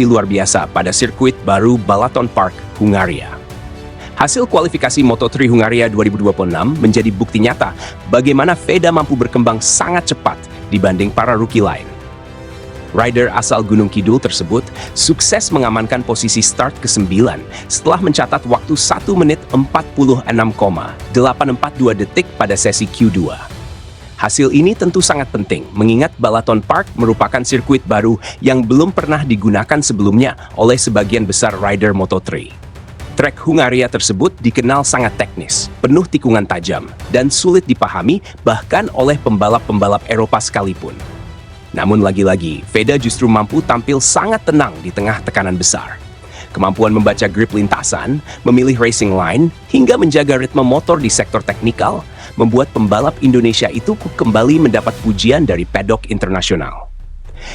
luar biasa pada sirkuit baru Balaton Park, Hungaria. Hasil kualifikasi Moto3 Hungaria 2026 menjadi bukti nyata bagaimana Feda mampu berkembang sangat cepat dibanding para rookie lain. Rider asal Gunung Kidul tersebut sukses mengamankan posisi start ke-9 setelah mencatat waktu 1 menit 46,842 detik pada sesi Q2. Hasil ini tentu sangat penting, mengingat Balaton Park merupakan sirkuit baru yang belum pernah digunakan sebelumnya oleh sebagian besar rider Moto3. Trek Hungaria tersebut dikenal sangat teknis, penuh tikungan tajam, dan sulit dipahami bahkan oleh pembalap-pembalap Eropa sekalipun. Namun lagi-lagi, Feda justru mampu tampil sangat tenang di tengah tekanan besar. Kemampuan membaca grip lintasan, memilih racing line, hingga menjaga ritme motor di sektor teknikal, membuat pembalap Indonesia itu kembali mendapat pujian dari pedok internasional.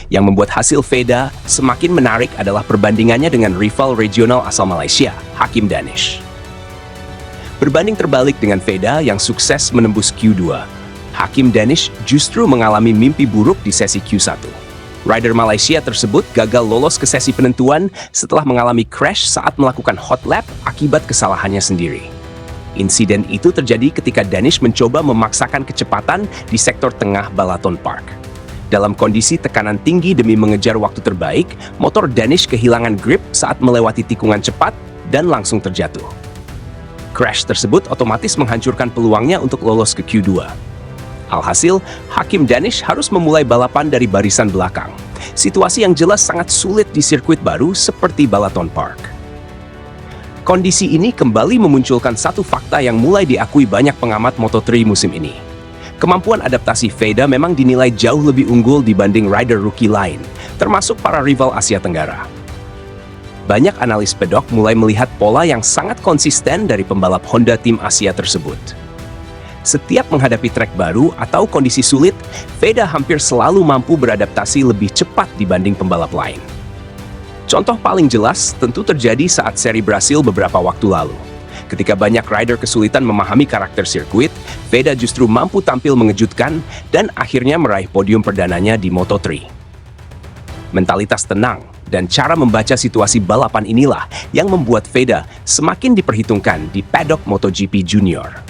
Yang membuat hasil Feda semakin menarik adalah perbandingannya dengan rival regional asal Malaysia, Hakim Danish. Berbanding terbalik dengan Feda yang sukses menembus Q2, Hakim Danish justru mengalami mimpi buruk di sesi Q1. Rider Malaysia tersebut gagal lolos ke sesi penentuan setelah mengalami crash saat melakukan hot lap akibat kesalahannya sendiri. Insiden itu terjadi ketika Danish mencoba memaksakan kecepatan di sektor tengah Balaton Park. Dalam kondisi tekanan tinggi demi mengejar waktu terbaik, motor Danish kehilangan grip saat melewati tikungan cepat dan langsung terjatuh. Crash tersebut otomatis menghancurkan peluangnya untuk lolos ke Q2. Alhasil, Hakim Danish harus memulai balapan dari barisan belakang. Situasi yang jelas sangat sulit di sirkuit baru seperti Balaton Park. Kondisi ini kembali memunculkan satu fakta yang mulai diakui banyak pengamat Moto3 musim ini. Kemampuan adaptasi Feda memang dinilai jauh lebih unggul dibanding rider rookie lain, termasuk para rival Asia Tenggara. Banyak analis pedok mulai melihat pola yang sangat konsisten dari pembalap Honda tim Asia tersebut. Setiap menghadapi trek baru atau kondisi sulit, Feda hampir selalu mampu beradaptasi lebih cepat dibanding pembalap lain. Contoh paling jelas tentu terjadi saat seri Brasil beberapa waktu lalu. Ketika banyak rider kesulitan memahami karakter sirkuit, Feda justru mampu tampil mengejutkan dan akhirnya meraih podium perdananya di Moto3. Mentalitas tenang dan cara membaca situasi balapan inilah yang membuat Feda semakin diperhitungkan di paddock MotoGP Junior.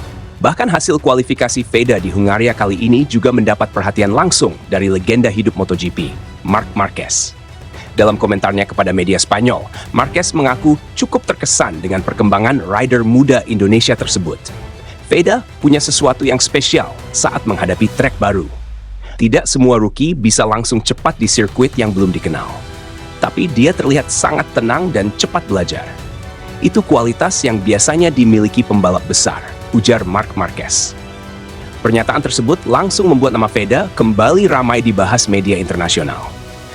Bahkan hasil kualifikasi Feda di Hungaria kali ini juga mendapat perhatian langsung dari legenda hidup MotoGP, Marc Marquez. Dalam komentarnya kepada media Spanyol, Marquez mengaku cukup terkesan dengan perkembangan rider muda Indonesia tersebut. Feda punya sesuatu yang spesial saat menghadapi trek baru. Tidak semua rookie bisa langsung cepat di sirkuit yang belum dikenal. Tapi dia terlihat sangat tenang dan cepat belajar. Itu kualitas yang biasanya dimiliki pembalap besar, ujar Marc Marquez. Pernyataan tersebut langsung membuat nama Feda kembali ramai dibahas media internasional.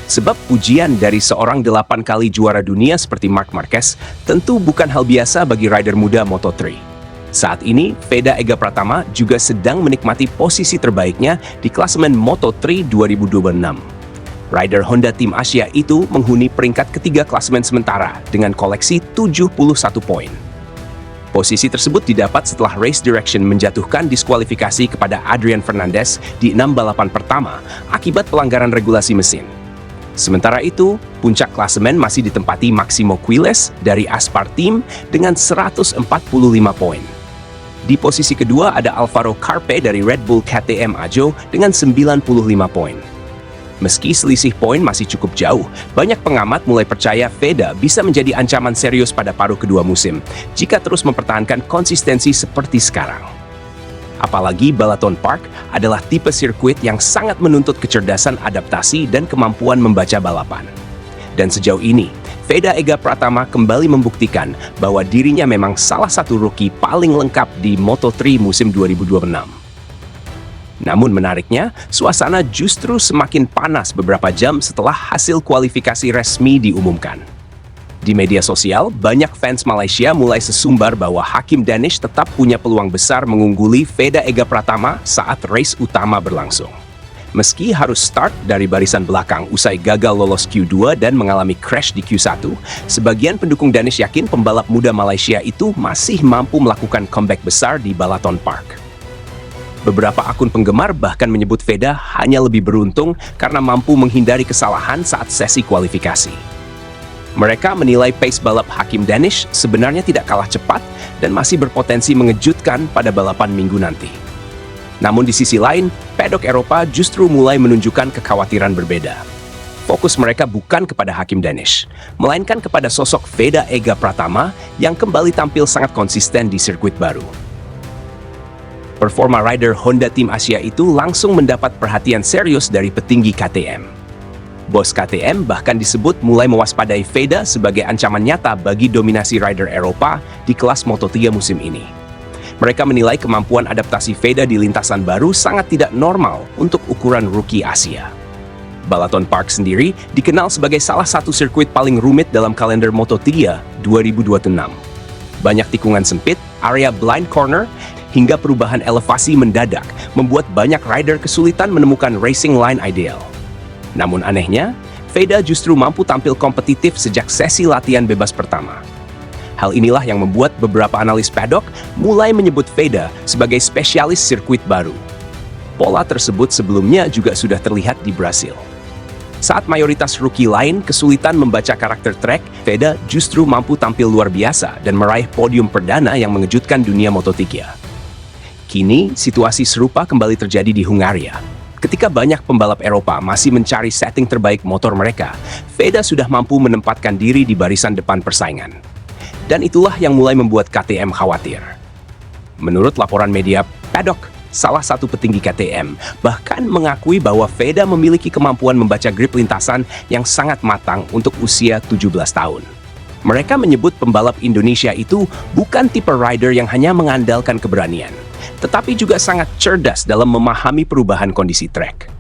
Sebab pujian dari seorang 8 kali juara dunia seperti Marc Marquez tentu bukan hal biasa bagi rider muda Moto3. Saat ini, Feda Ega Pratama juga sedang menikmati posisi terbaiknya di klasemen Moto3 2026. Rider Honda tim Asia itu menghuni peringkat ketiga klasemen sementara dengan koleksi 71 poin. Posisi tersebut didapat setelah Race Direction menjatuhkan diskualifikasi kepada Adrian Fernandez di 6 balapan pertama akibat pelanggaran regulasi mesin. Sementara itu, puncak klasemen masih ditempati Maximo Quiles dari Aspar Team dengan 145 poin. Di posisi kedua ada Alvaro Carpe dari Red Bull KTM Ajo dengan 95 poin. Meski selisih poin masih cukup jauh, banyak pengamat mulai percaya Feda bisa menjadi ancaman serius pada paruh kedua musim jika terus mempertahankan konsistensi seperti sekarang. Apalagi Balaton Park adalah tipe sirkuit yang sangat menuntut kecerdasan adaptasi dan kemampuan membaca balapan. Dan sejauh ini, Feda Ega Pratama kembali membuktikan bahwa dirinya memang salah satu rookie paling lengkap di Moto3 musim 2026. Namun menariknya, suasana justru semakin panas beberapa jam setelah hasil kualifikasi resmi diumumkan. Di media sosial, banyak fans Malaysia mulai sesumbar bahwa Hakim Danish tetap punya peluang besar mengungguli Feda Ega Pratama saat race utama berlangsung. Meski harus start dari barisan belakang usai gagal lolos Q2 dan mengalami crash di Q1, sebagian pendukung Danish yakin pembalap muda Malaysia itu masih mampu melakukan comeback besar di Balaton Park. Beberapa akun penggemar bahkan menyebut Feda hanya lebih beruntung karena mampu menghindari kesalahan saat sesi kualifikasi. Mereka menilai pace balap Hakim Danish sebenarnya tidak kalah cepat dan masih berpotensi mengejutkan pada balapan minggu nanti. Namun di sisi lain, paddock Eropa justru mulai menunjukkan kekhawatiran berbeda. Fokus mereka bukan kepada Hakim Danish, melainkan kepada sosok Veda Ega Pratama yang kembali tampil sangat konsisten di sirkuit baru. Performa rider Honda Tim Asia itu langsung mendapat perhatian serius dari petinggi KTM. Bos KTM bahkan disebut mulai mewaspadai Veda sebagai ancaman nyata bagi dominasi rider Eropa di kelas Moto3 musim ini. Mereka menilai kemampuan adaptasi Veda di lintasan baru sangat tidak normal untuk ukuran rookie Asia. Balaton Park sendiri dikenal sebagai salah satu sirkuit paling rumit dalam kalender Moto3 2026. Banyak tikungan sempit, area blind corner, hingga perubahan elevasi mendadak membuat banyak rider kesulitan menemukan racing line ideal. Namun anehnya, Veda justru mampu tampil kompetitif sejak sesi latihan bebas pertama. Hal inilah yang membuat beberapa analis paddock mulai menyebut Veda sebagai spesialis sirkuit baru. Pola tersebut sebelumnya juga sudah terlihat di Brasil. Saat mayoritas rookie lain kesulitan membaca karakter trek, Veda justru mampu tampil luar biasa dan meraih podium perdana yang mengejutkan dunia Moto3. Kini, situasi serupa kembali terjadi di Hungaria. Ketika banyak pembalap Eropa masih mencari setting terbaik motor mereka, Veda sudah mampu menempatkan diri di barisan depan persaingan. Dan itulah yang mulai membuat KTM khawatir. Menurut laporan media paddock, salah satu petinggi KTM bahkan mengakui bahwa Veda memiliki kemampuan membaca grip lintasan yang sangat matang untuk usia 17 tahun. Mereka menyebut pembalap Indonesia itu bukan tipe rider yang hanya mengandalkan keberanian, tetapi juga sangat cerdas dalam memahami perubahan kondisi trek.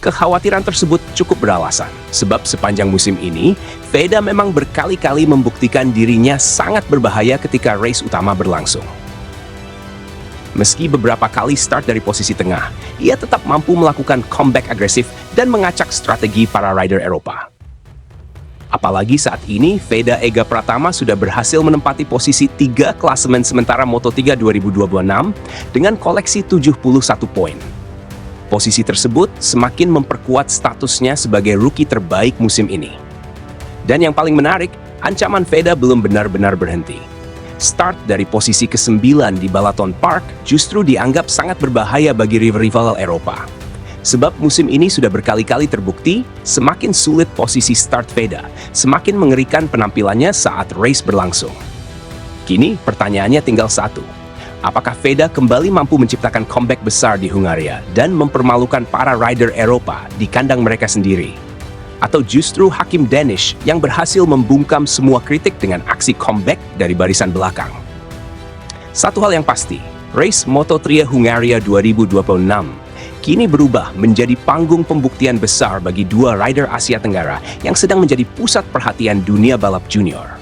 Kekhawatiran tersebut cukup beralasan, sebab sepanjang musim ini, Veda memang berkali-kali membuktikan dirinya sangat berbahaya ketika race utama berlangsung. Meski beberapa kali start dari posisi tengah, ia tetap mampu melakukan comeback agresif dan mengacak strategi para rider Eropa. Apalagi saat ini, Veda Ega Pratama sudah berhasil menempati posisi 3 klasemen sementara Moto3 2026 dengan koleksi 71 poin. Posisi tersebut semakin memperkuat statusnya sebagai rookie terbaik musim ini. Dan yang paling menarik, ancaman Veda belum benar-benar berhenti. Start dari posisi ke-9 di Balaton Park justru dianggap sangat berbahaya bagi rival-rival Eropa. Sebab musim ini sudah berkali-kali terbukti, semakin sulit posisi start Veda, semakin mengerikan penampilannya saat race berlangsung. Kini, pertanyaannya tinggal satu. Apakah Veda kembali mampu menciptakan comeback besar di Hungaria dan mempermalukan para rider Eropa di kandang mereka sendiri? Atau justru Hakim Danish yang berhasil membungkam semua kritik dengan aksi comeback dari barisan belakang? Satu hal yang pasti, race Moto3 Hungaria 2026 kini berubah menjadi panggung pembuktian besar bagi dua rider Asia Tenggara yang sedang menjadi pusat perhatian dunia balap junior.